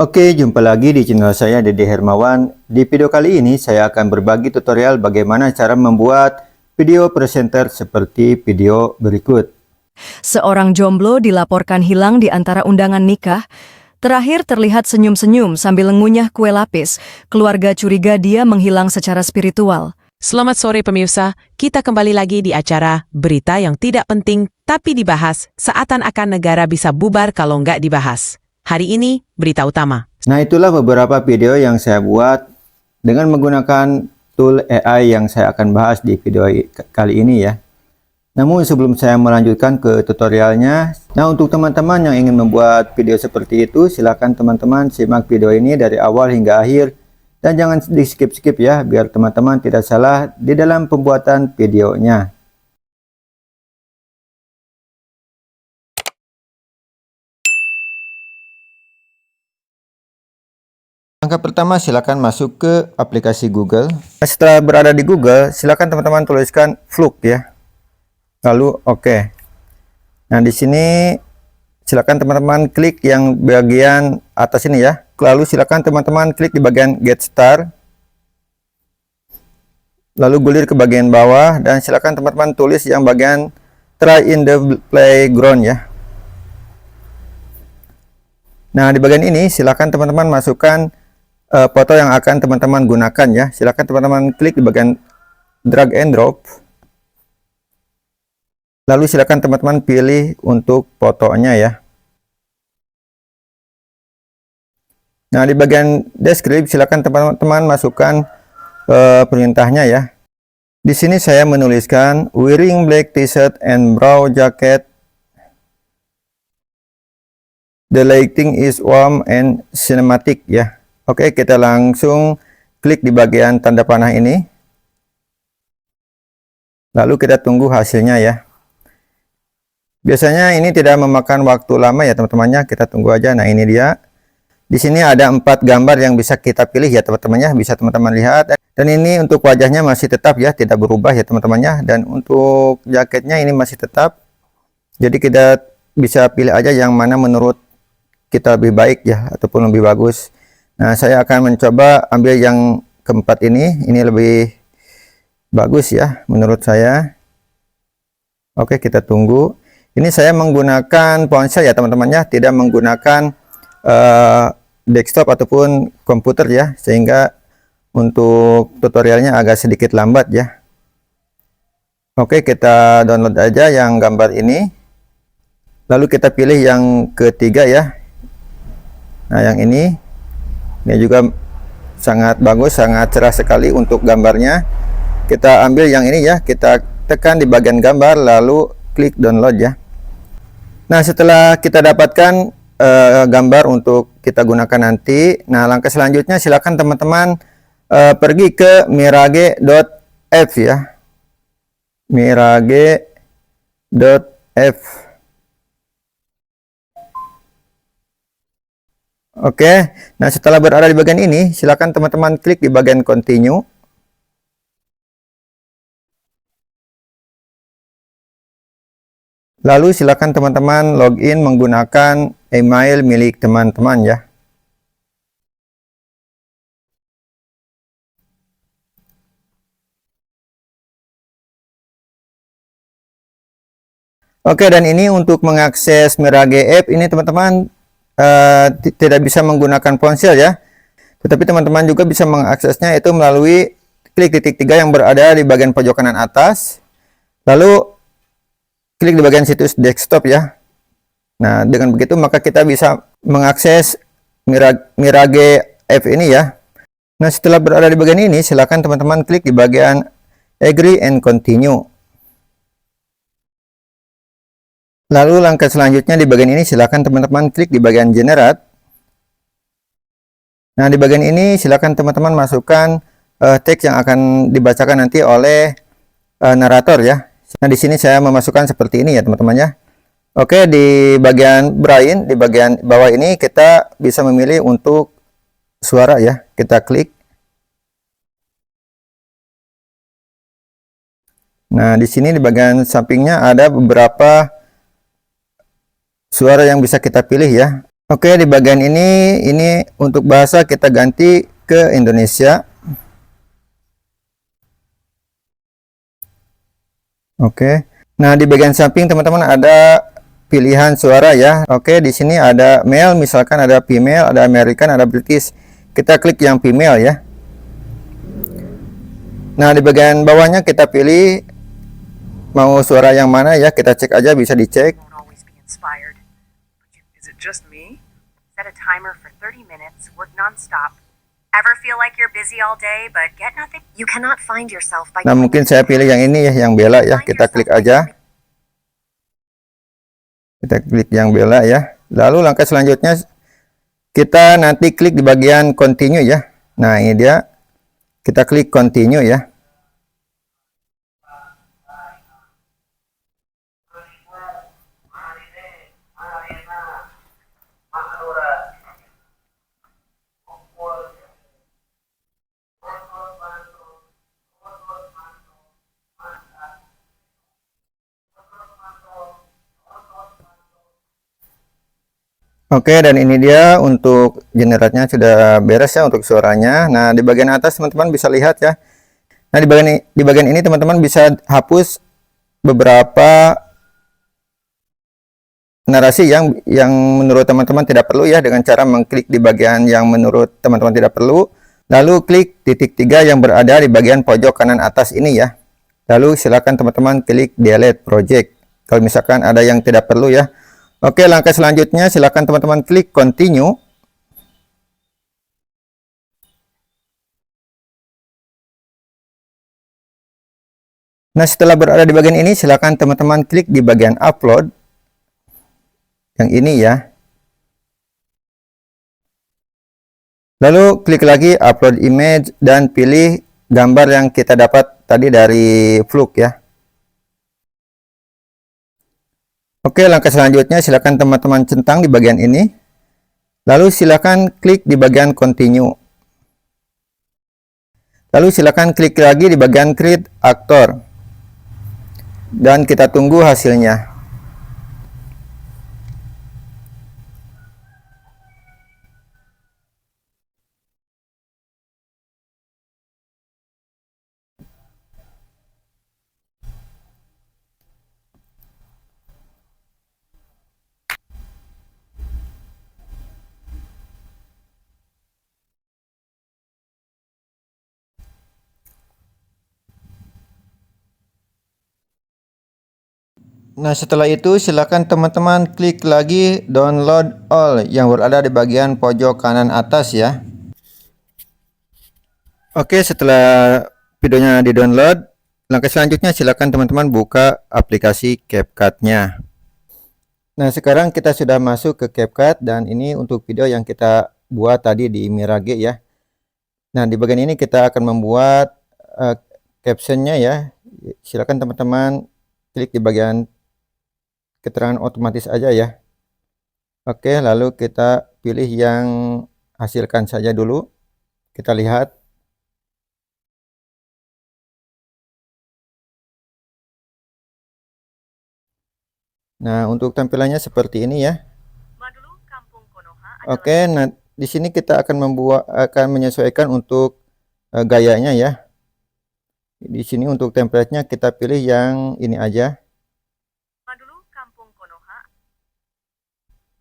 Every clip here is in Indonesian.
Oke, jumpa lagi di channel saya Dede Hermawan. Di video kali ini saya akan berbagi tutorial bagaimana cara membuat video presenter seperti video berikut. Seorang jomblo dilaporkan hilang di antara undangan nikah. Terakhir terlihat senyum-senyum sambil mengunyah kue lapis. Keluarga curiga dia menghilang secara spiritual. Selamat sore pemirsa, kita kembali lagi di acara Berita yang Tidak Penting Tapi Dibahas, seakan-akan negara bisa bubar kalau nggak dibahas. Hari ini, berita utama. Nah, itulah beberapa video yang saya buat dengan menggunakan tool AI yang saya akan bahas di video kali ini ya. Namun sebelum saya melanjutkan ke tutorialnya, nah untuk teman-teman yang ingin membuat video seperti itu, silakan teman-teman simak video ini dari awal hingga akhir. Dan jangan di skip-skip ya, biar teman-teman tidak salah di dalam pembuatan videonya. Langkah pertama, silakan masuk ke aplikasi Google. Setelah berada di Google, silakan teman-teman tuliskan Vlug ya. Lalu oke. Nah, di sini silakan teman-teman klik yang bagian atas ini ya. Lalu silakan teman-teman klik di bagian Get Start. Lalu gulir ke bagian bawah dan silakan teman-teman tulis yang bagian Try in the Playground ya. Nah, di bagian ini silakan teman-teman masukkan foto yang akan teman-teman gunakan ya. Silakan teman-teman klik di bagian drag and drop. Lalu silakan teman-teman pilih untuk fotonya ya. Nah, di bagian describe silakan teman-teman masukkan perintahnya ya. Di sini saya menuliskan wearing black t-shirt and brown jacket. The lighting is warm and cinematic ya. Oke, kita langsung klik di bagian tanda panah ini. Lalu kita tunggu hasilnya ya. Biasanya ini tidak memakan waktu lama ya teman-temannya. Kita tunggu aja. Nah, ini dia. Di sini ada 4 gambar yang bisa kita pilih ya teman-temannya. Bisa teman-teman lihat. Dan ini untuk wajahnya masih tetap ya, tidak berubah ya teman-temannya. Dan untuk jaketnya ini masih tetap. Jadi kita bisa pilih aja yang mana menurut kita lebih baik ya, ataupun lebih bagus. Nah, saya akan mencoba ambil yang keempat ini lebih bagus ya menurut saya. Oke, kita tunggu. Ini saya menggunakan ponsel ya teman-temannya, tidak menggunakan desktop ataupun komputer ya, sehingga untuk tutorialnya agak sedikit lambat ya. Oke, kita download aja yang gambar ini. Lalu kita pilih yang ketiga ya. Nah, yang ini juga sangat bagus, sangat cerah sekali untuk gambarnya. Kita ambil yang ini ya, kita tekan di bagian gambar lalu klik download ya. Nah, setelah kita dapatkan gambar untuk kita gunakan nanti, nah langkah selanjutnya silakan teman-teman pergi ke mirage.f ya. mirage.f. Oke, nah setelah berada di bagian ini, silakan teman-teman klik di bagian continue. Lalu silakan teman-teman login menggunakan email milik teman-teman ya. Oke, dan ini untuk mengakses Mirage App ini teman-teman tidak bisa menggunakan ponsel ya, tetapi teman-teman juga bisa mengaksesnya itu melalui klik titik 3 yang berada di bagian pojok kanan atas, lalu klik di bagian situs desktop ya. Nah, dengan begitu maka kita bisa mengakses Mirage App ini ya. Nah, setelah berada di bagian ini silakan teman-teman klik di bagian agree and continue. Lalu langkah selanjutnya di bagian ini silakan teman-teman klik di bagian generate. Nah, di bagian ini silakan teman-teman masukkan teks yang akan dibacakan nanti oleh narator ya. Nah, di sini saya memasukkan seperti ini ya teman-teman ya. Oke, di bagian brain di bagian bawah ini kita bisa memilih untuk suara ya. Kita klik. Nah, di sini di bagian sampingnya ada beberapa suara yang bisa kita pilih ya. Oke, di bagian ini untuk bahasa kita ganti ke Indonesia. Oke. Nah, di bagian samping teman-teman ada pilihan suara ya. Oke, di sini ada male, misalkan ada female, ada American, ada British. Kita klik yang female ya. Nah, di bagian bawahnya kita pilih mau suara yang mana ya. Kita cek aja, bisa dicek. Won't always be inspired. Is it just me? Set a timer for 30 minutes, work nonstop. Ever feel like you're busy all day but get nothing? You cannot find yourself by Nah, mungkin saya pilih yang ini ya, yang Bella ya. Kita klik aja. Kita klik yang Bella ya. Lalu langkah selanjutnya kita nanti klik di bagian continue ya. Nah, ini dia. Kita klik continue ya. Oke, dan ini dia untuk generatnya sudah beres ya untuk suaranya. Nah, di bagian atas teman-teman bisa lihat ya. Nah, di bagian ini teman-teman bisa hapus beberapa narasi yang menurut teman-teman tidak perlu ya, dengan cara mengklik di bagian yang menurut teman-teman tidak perlu. Lalu klik titik 3 yang berada di bagian pojok kanan atas ini ya. Lalu silakan teman-teman klik delete project kalau misalkan ada yang tidak perlu ya. Oke, langkah selanjutnya silakan teman-teman klik continue. Nah, setelah berada di bagian ini silakan teman-teman klik di bagian upload. Yang ini ya. Lalu klik lagi upload image dan pilih gambar yang kita dapat tadi dari Fluke ya. Oke, langkah selanjutnya silakan teman-teman centang di bagian ini. Lalu silakan klik di bagian continue. Lalu silakan klik lagi di bagian create actor. Dan kita tunggu hasilnya. Nah, setelah itu silakan teman-teman klik lagi download all yang berada di bagian pojok kanan atas ya. Oke, setelah videonya di-download, langkah selanjutnya silakan teman-teman buka aplikasi CapCut-nya. Nah, sekarang kita sudah masuk ke CapCut dan ini untuk video yang kita buat tadi di Mirage ya. Nah, di bagian ini kita akan membuat captionnya ya. Silakan teman-teman klik di bagian keterangan otomatis aja ya. Oke, lalu kita pilih yang hasilkan saja dulu. Kita lihat. Nah, untuk tampilannya seperti ini ya. Oke, nah di sini kita akan menyesuaikan untuk gayanya ya. Di sini untuk template-nya kita pilih yang ini aja.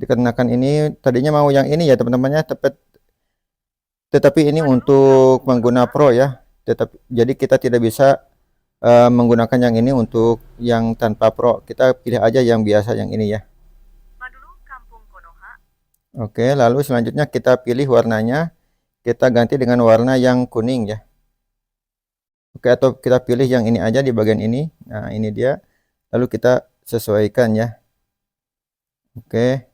Dikarenakan ini tadinya mau yang ini ya teman-temannya, tetapi ini untuk pengguna Pro ya. Jadi kita tidak bisa menggunakan yang ini untuk yang tanpa Pro. Kita pilih aja yang biasa yang ini ya. Oke, lalu selanjutnya kita pilih warnanya. Kita ganti dengan warna yang kuning ya. Oke, atau kita pilih yang ini aja di bagian ini. Nah, ini dia. Lalu kita sesuaikan ya. Oke.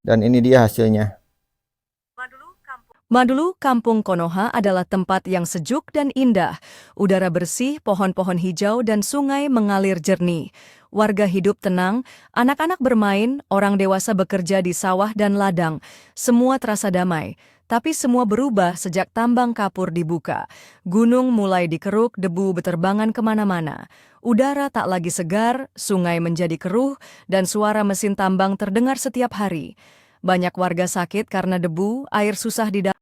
Dan ini dia hasilnya. Madulu, Kampung Konoha adalah tempat yang sejuk dan indah. Udara bersih, pohon-pohon hijau, dan sungai mengalir jernih. Warga hidup tenang, anak-anak bermain, orang dewasa bekerja di sawah dan ladang. Semua terasa damai. Tapi semua berubah sejak tambang kapur dibuka. Gunung mulai dikeruk, debu beterbangan kemana-mana. Udara tak lagi segar, sungai menjadi keruh, dan suara mesin tambang terdengar setiap hari. Banyak warga sakit karena debu, air susah didapat.